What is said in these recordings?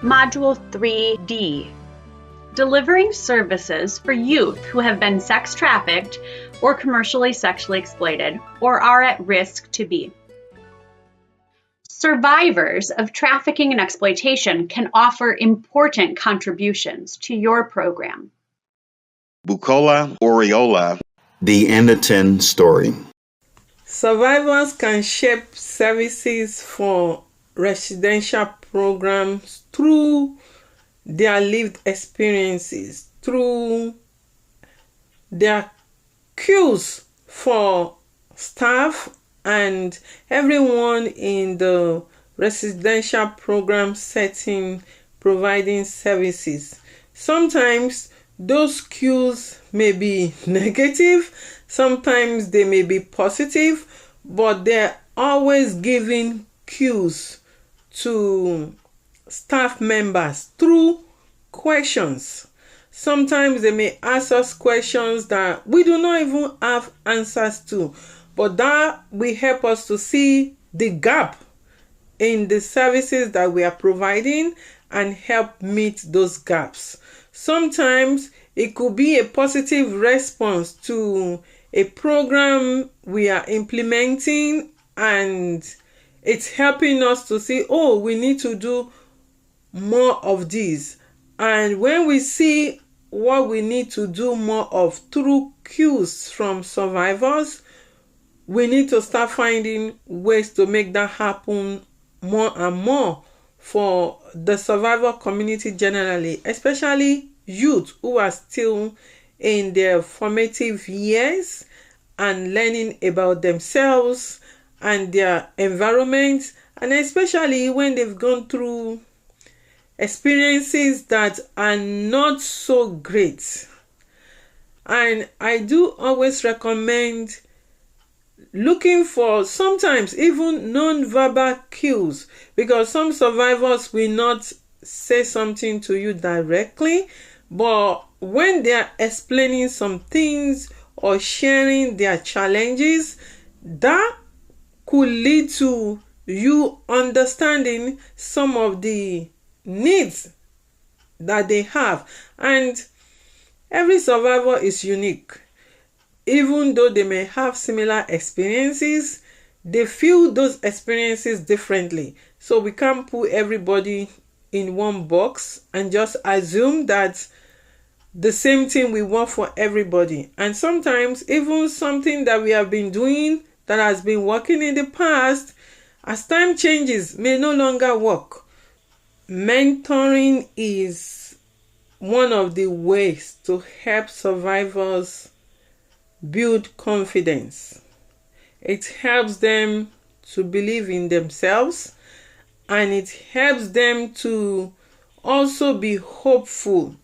Module 3d. Delivering services for youth who have been sex trafficked or commercially sexually exploited or are at risk to be. Survivors of trafficking and exploitation can offer important contributions to your program. Bukola Oriola. The Anderton Story. Survivors can shape services for residential programs through their lived experiences, through their cues for staff and everyone in the residential program setting providing services. Sometimes those cues may be negative, sometimes they may be positive, but they're always giving cues to staff members through questions. Sometimes they may ask us questions that we do not even have answers to, but that will help us to see the gap in the services that we are providing and help meet those gaps. Sometimes it could be a positive response to a program we are implementing, and it's helping us to see, oh, we need to do more of these. And when we see what we need to do more of through cues from survivors, we need to start finding ways to make that happen more and more for the survivor community generally, especially youth who are still in their formative years and learning about themselves and their environment, and especially when they've gone through experiences that are not so great. And I do always recommend looking for sometimes even non-verbal cues, because some survivors will not say something to you directly, but when they are explaining some things or sharing their challenges, that could lead to you understanding some of the needs that they have. And every survivor is unique. Even though they may have similar experiences, they feel those experiences differently. So we can't put everybody in one box and just assume that the same thing will work for everybody. And sometimes even something that we have been doing that has been working in the past, as time changes, may no longer work. Mentoring is one of the ways to help survivors build confidence. It helps them to believe in themselves, and it helps them to also be hopeful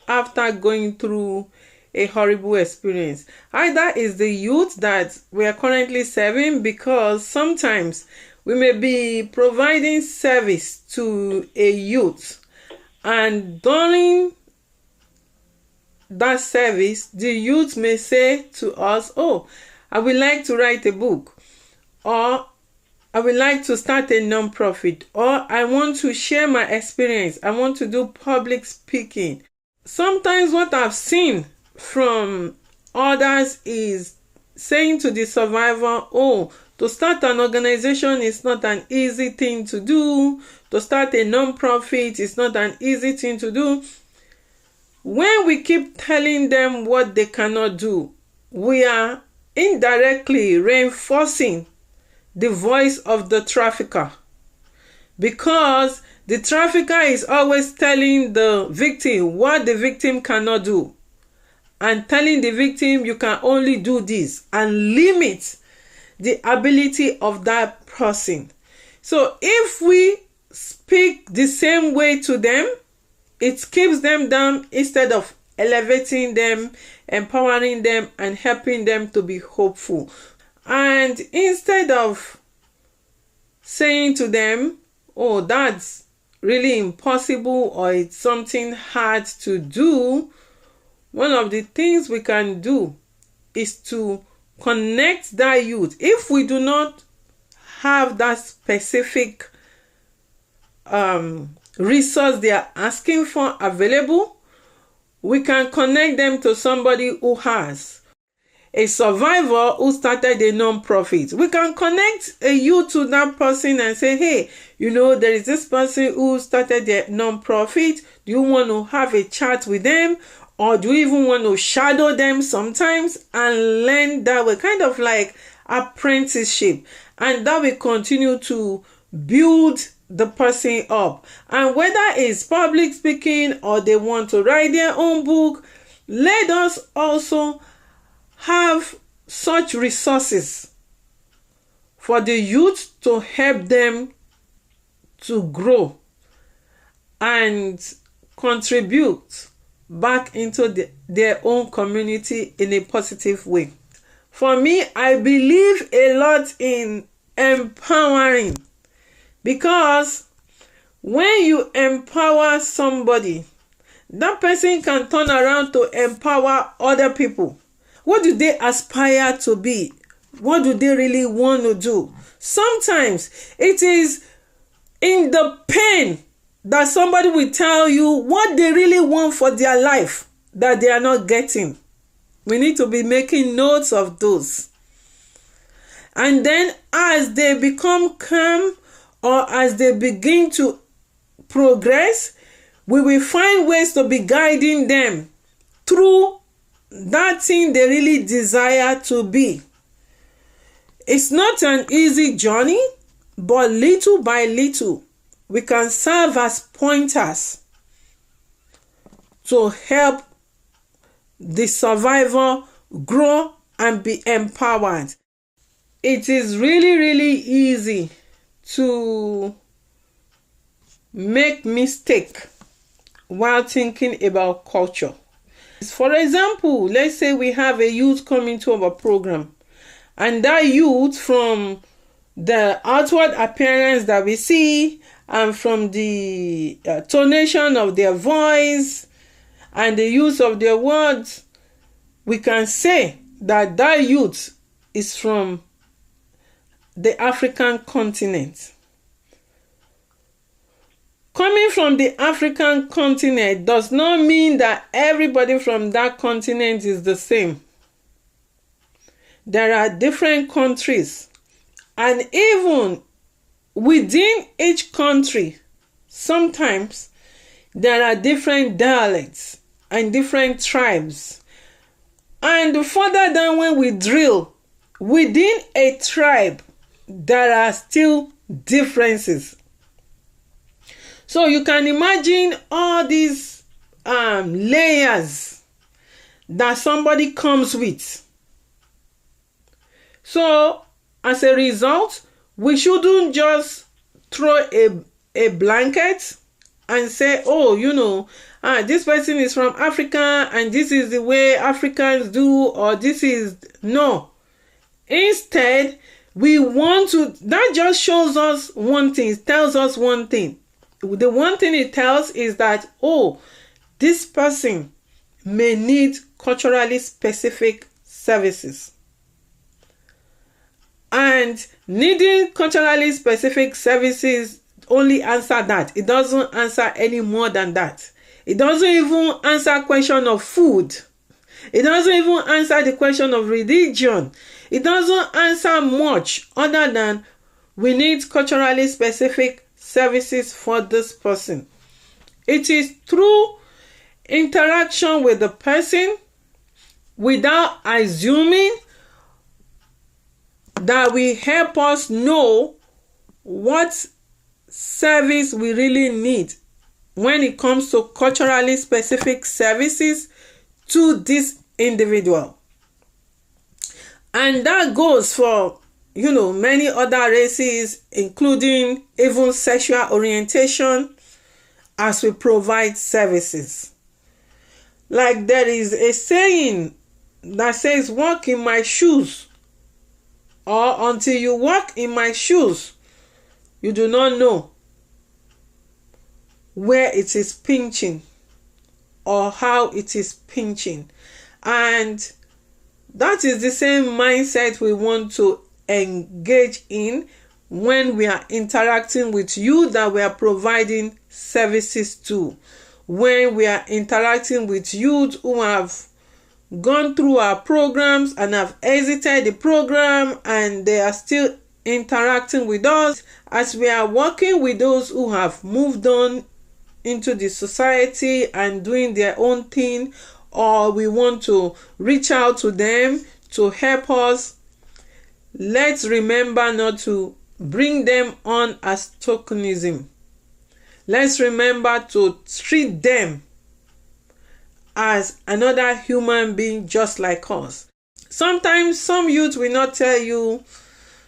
after going through a horrible experience. Either is the youth that we are currently serving, because sometimes we may be providing service to a youth, and during that service, the youth may say to us, oh, I would like to write a book, or I would like to start a non-profit, or I want to share my experience, I want to do public speaking. Sometimes what I've seen from others is saying to the survivor, oh, to start an organization is not an easy thing to do. To start a non-profit is not an easy thing to do. When we keep telling them what they cannot do, we are indirectly reinforcing the voice of the trafficker, because the trafficker is always telling the victim what the victim cannot do, and telling the victim you can only do this, and limit the ability of that person. So if we speak the same way to them, it keeps them down instead of elevating them, empowering them, and helping them to be hopeful. And instead of saying to them, oh, that's really impossible, or it's something hard to do, one of the things we can do is to connect that youth. If we do not have that specific resource they are asking for available, we can connect them to somebody who has. A survivor who started a non-profit, we can connect a youth to that person and say, hey, there is this person who started a non-profit. Do you want to have a chat with them? Or do you even want to shadow them sometimes and learn that way? Kind of like apprenticeship. And that will continue to build the person up. And whether it's public speaking or they want to write their own book, let us also have such resources for the youth to help them to grow and contribute back into their own community in a positive way. For me, I believe a lot in empowering, because when you empower somebody, that person can turn around to empower other people. What do they aspire to be? What do they really want to do? Sometimes it is in the pain that somebody will tell you what they really want for their life that they are not getting. We need to be making notes of those. And then as they become calm or as they begin to progress, we will find ways to be guiding them through that thing they really desire to be. It's not an easy journey, but little by little, we can serve as pointers to help the survivor grow and be empowered. It is really, really easy to make mistake while thinking about culture. For example, let's say we have a youth coming to our program, and that youth, from the outward appearance that we see and from the tonation of their voice and the use of their words, we can say that that youth is from the African continent. Coming from the African continent does not mean that everybody from that continent is the same. There are different countries, and even within each country, sometimes there are different dialects and different tribes. And further down, when we drill within a tribe, there are still differences. So you can imagine all these layers that somebody comes with. So as a result, we shouldn't just throw a blanket and say, oh, this person is from Africa and this is the way Africans do, or this is... No. Instead, we want to... That just shows us one thing. It tells us one thing. The one thing it tells is that, this person may need culturally specific services. And needing culturally specific services only answer that. It doesn't answer any more than that. It doesn't even answer question of food. It doesn't even answer the question of religion. It doesn't answer much other than we need culturally specific services for this person. It is through interaction with the person, without assuming, that will help us know what service we really need when it comes to culturally specific services to this individual. And that goes for, many other races, including even sexual orientation, as we provide services. Like there is a saying that says, walk in my shoes, or until you walk in my shoes, you do not know where it is pinching or how it is pinching. And that is the same mindset we want to engage in when we are interacting with youth that we are providing services to, when we are interacting with youth who have gone through our programs and have exited the program and they are still interacting with us, as we are working with those who have moved on into the society and doing their own thing, or we want to reach out to them to help us. Let's remember not to bring them on as tokenism. Let's remember to treat them as another human being just like us. Sometimes some youth will not tell you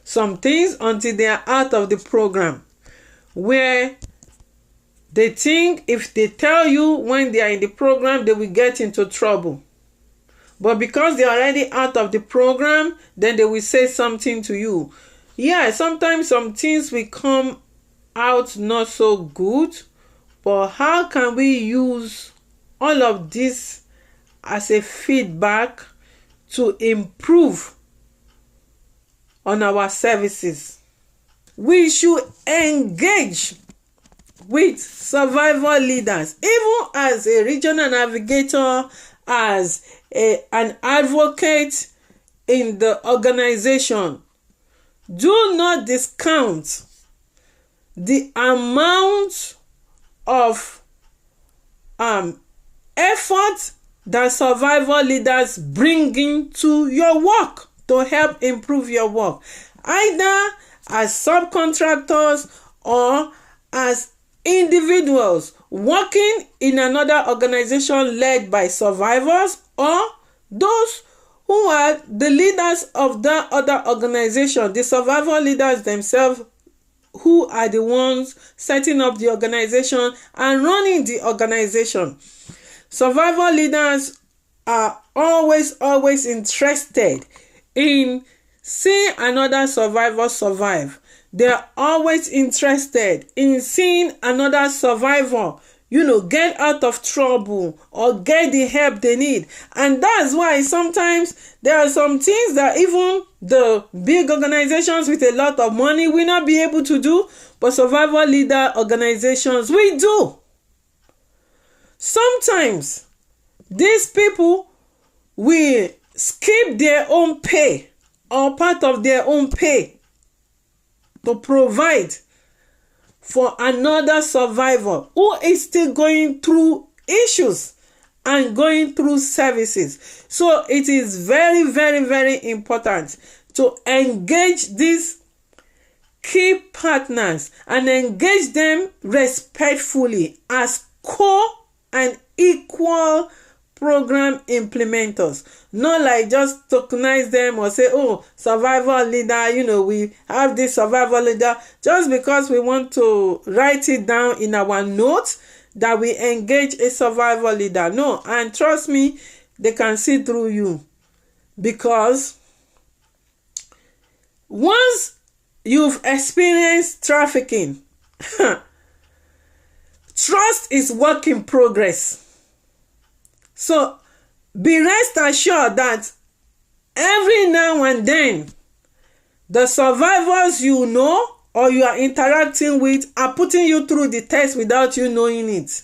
some things until they are out of the program, where they think if they tell you when they are in the program, they will get into trouble. But because they are already out of the program, then they will say something to you. Yeah, sometimes some things will come out not so good, but how can we use all of this as a feedback to improve on our services? We should engage with survival leaders, even as a regional navigator, as an advocate in the organization. Do not discount the amount of effort that survival leaders bring into your work to help improve your work, either as subcontractors or as individuals working in another organization led by survivors, or those who are the leaders of that other organization, the survival leaders themselves, who are the ones setting up the organization and running the organization. Survival leaders are always interested in seeing another survivor survive. They're always interested in seeing another survivor, get out of trouble or get the help they need. And that's why sometimes there are some things that even the big organizations with a lot of money will not be able to do, but survival leader organizations will do. Sometimes these people will skip their own pay or part of their own pay to provide for another survivor who is still going through issues and going through services. So it is very, very, very important to engage these key partners and engage them respectfully as and equal program implementers. Not like just tokenize them or say, oh, survival leader, we have this survival leader, just because we want to write it down in our notes that we engage a survival leader. No, and trust me, they can see through you, because once you've experienced trafficking, trust is work in progress. So be rest assured that every now and then, the survivors you know or you are interacting with are putting you through the test without you knowing it.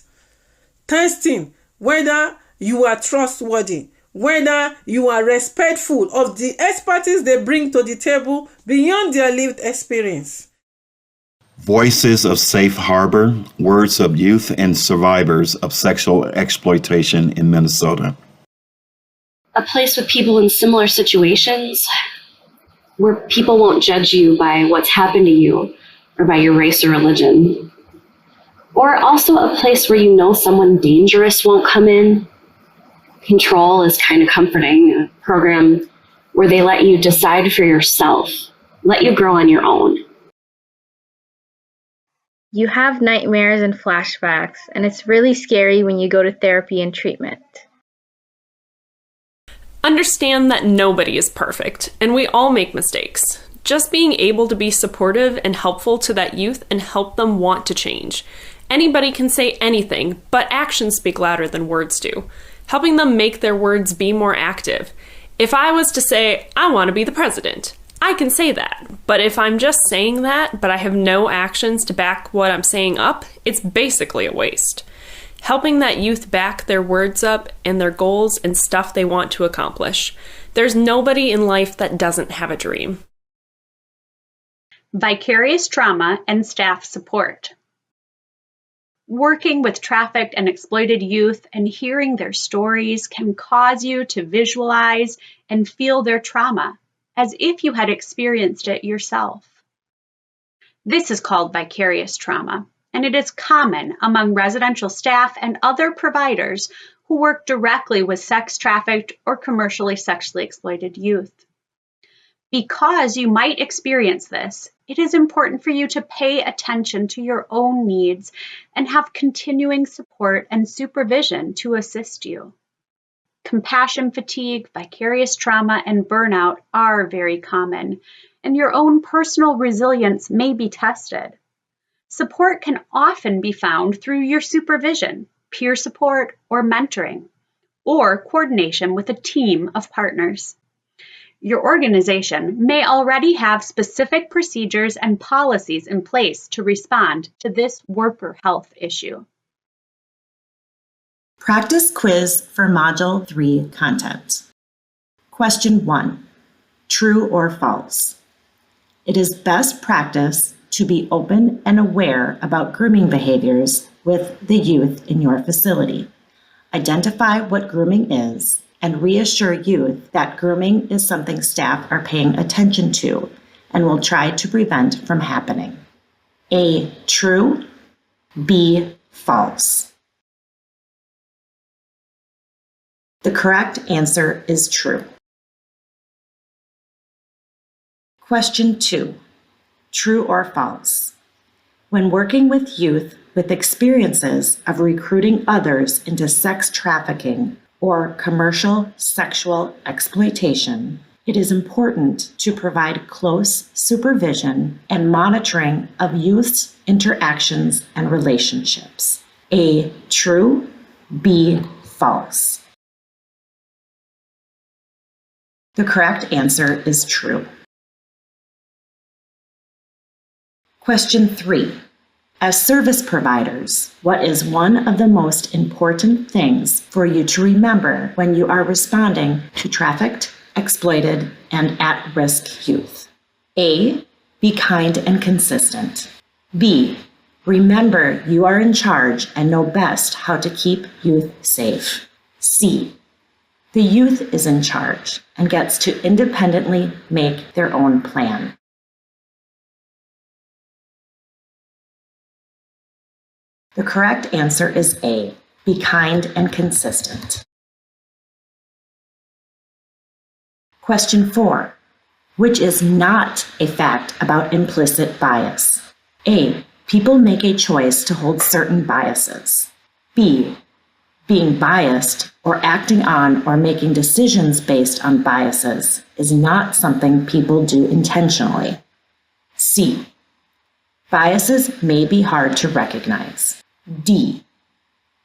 Testing whether you are trustworthy, whether you are respectful of the expertise they bring to the table beyond their lived experience. Voices of Safe Harbor, words of youth and survivors of sexual exploitation in Minnesota. A place with people in similar situations where people won't judge you by what's happened to you or by your race or religion. Or also a place where someone dangerous won't come in. Control is kind of comforting. A program where they let you decide for yourself, let you grow on your own. You have nightmares and flashbacks, and it's really scary when you go to therapy and treatment. Understand that nobody is perfect, and we all make mistakes. Just being able to be supportive and helpful to that youth and help them want to change. Anybody can say anything, but actions speak louder than words do. Helping them make their words be more active. If I was to say, I want to be the president, I can say that, but if I'm just saying that, but I have no actions to back what I'm saying up, it's basically a waste. Helping that youth back their words up and their goals and stuff they want to accomplish. There's nobody in life that doesn't have a dream. Vicarious trauma and staff support. Working with trafficked and exploited youth and hearing their stories can cause you to visualize and feel their trauma as if you had experienced it yourself. This is called vicarious trauma, and it is common among residential staff and other providers who work directly with sex-trafficked or commercially sexually exploited youth. Because you might experience this, it is important for you to pay attention to your own needs and have continuing support and supervision to assist you. Compassion fatigue, vicarious trauma, and burnout are very common, and your own personal resilience may be tested. Support can often be found through your supervision, peer support, or mentoring, or coordination with a team of partners. Your organization may already have specific procedures and policies in place to respond to this worker health issue. Practice quiz for Module 3 content. Question 1. True or false? It is best practice to be open and aware about grooming behaviors with the youth in your facility. Identify what grooming is and reassure youth that grooming is something staff are paying attention to and will try to prevent from happening. A, true. B, false. The correct answer is true. Question 2. True or false? When working with youth with experiences of recruiting others into sex trafficking or commercial sexual exploitation, it is important to provide close supervision and monitoring of youth's interactions and relationships. A, true. B, false. The correct answer is true. Question 3. As service providers, what is one of the most important things for you to remember when you are responding to trafficked, exploited, and at-risk youth? A, be kind and consistent. B, remember you are in charge and know best how to keep youth safe. C, the youth is in charge and gets to independently make their own plan. The correct answer is A, be kind and consistent. Question 4. Which is not a fact about implicit bias? A, people make a choice to hold certain biases. B, being biased or acting on or making decisions based on biases is not something people do intentionally. C, biases may be hard to recognize. D,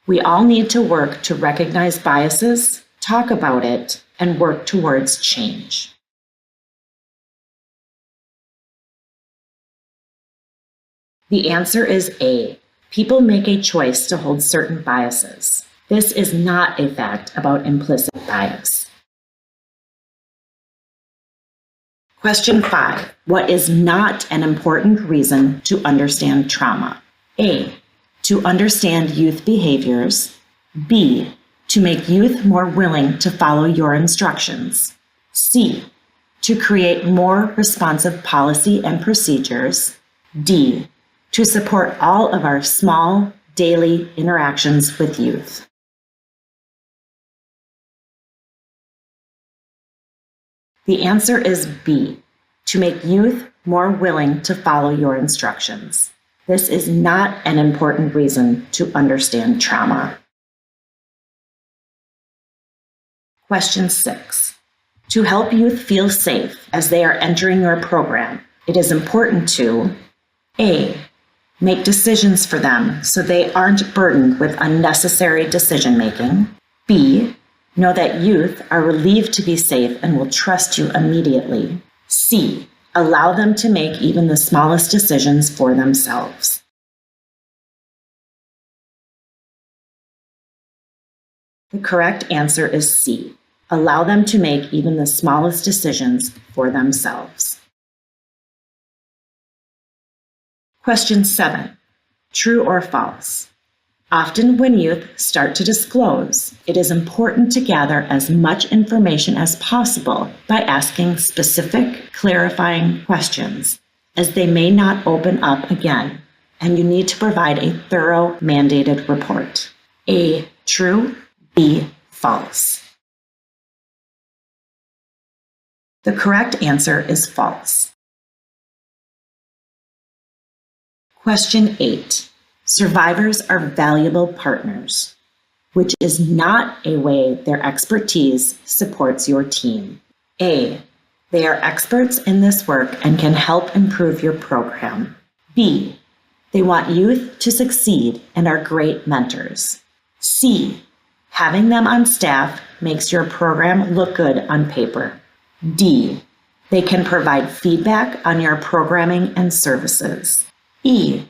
we all need to work to recognize biases, talk about it, and work towards change. The answer is A, people make a choice to hold certain biases. This is not a fact about implicit bias. Question 5. What is not an important reason to understand trauma? A, to understand youth behaviors. B, to make youth more willing to follow your instructions. C, to create more responsive policy and procedures. D, to support all of our small, daily interactions with youth. The answer is B, to make youth more willing to follow your instructions. This is not an important reason to understand trauma. Question 6. To help youth feel safe as they are entering your program, it is important to A, make decisions for them so they aren't burdened with unnecessary decision-making. B, know that youth are relieved to be safe and will trust you immediately. C. Allow them to make even the smallest decisions for themselves. The correct answer is C. Allow them to make even the smallest decisions for themselves. Question 7. True or false? Often when youth start to disclose, it is important to gather as much information as possible by asking specific, clarifying questions, as they may not open up again, and you need to provide a thorough mandated report. A. True. B. False. The correct answer is false. Question 8. Survivors are valuable partners, which is not a way their expertise supports your team. A. They are experts in this work and can help improve your program. B. They want youth to succeed and are great mentors. C. Having them on staff makes your program look good on paper. D. They can provide feedback on your programming and services. E.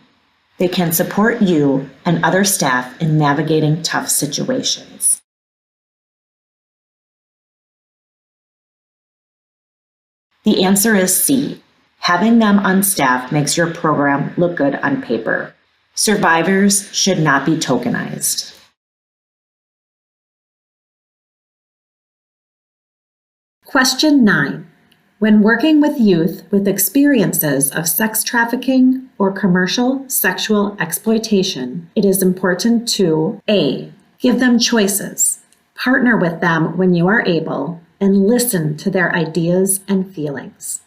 They can support you and other staff in navigating tough situations. The answer is C. Having them on staff makes your program look good on paper. Survivors should not be tokenized. Question 9. When working with youth with experiences of sex trafficking or commercial sexual exploitation, it is important to A. Give them choices, partner with them when you are able, and listen to their ideas and feelings.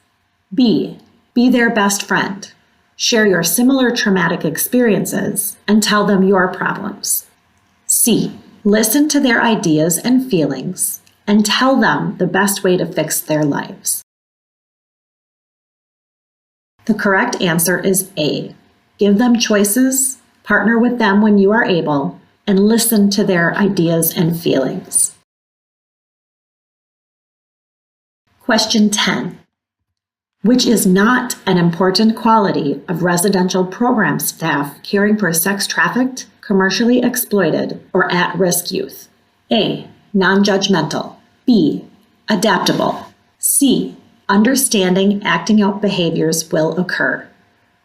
B. Be their best friend. Share your similar traumatic experiences and tell them your problems. C. Listen to their ideas and feelings and tell them the best way to fix their lives. The correct answer is A. Give them choices, partner with them when you are able, and listen to their ideas and feelings. Question 10. Which is not an important quality of residential program staff caring for sex-trafficked, commercially exploited, or at-risk youth? A. Non-judgmental. B. Adaptable. C. Understanding acting out behaviors will occur.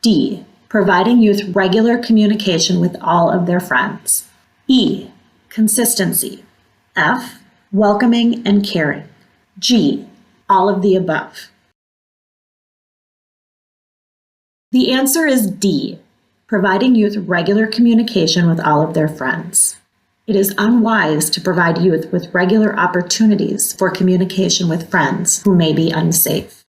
D. Providing youth regular communication with all of their friends. E. Consistency. F. Welcoming and caring. G. All of the above. The answer is D. Providing youth regular communication with all of their friends. It is unwise to provide youth with regular opportunities for communication with friends who may be unsafe.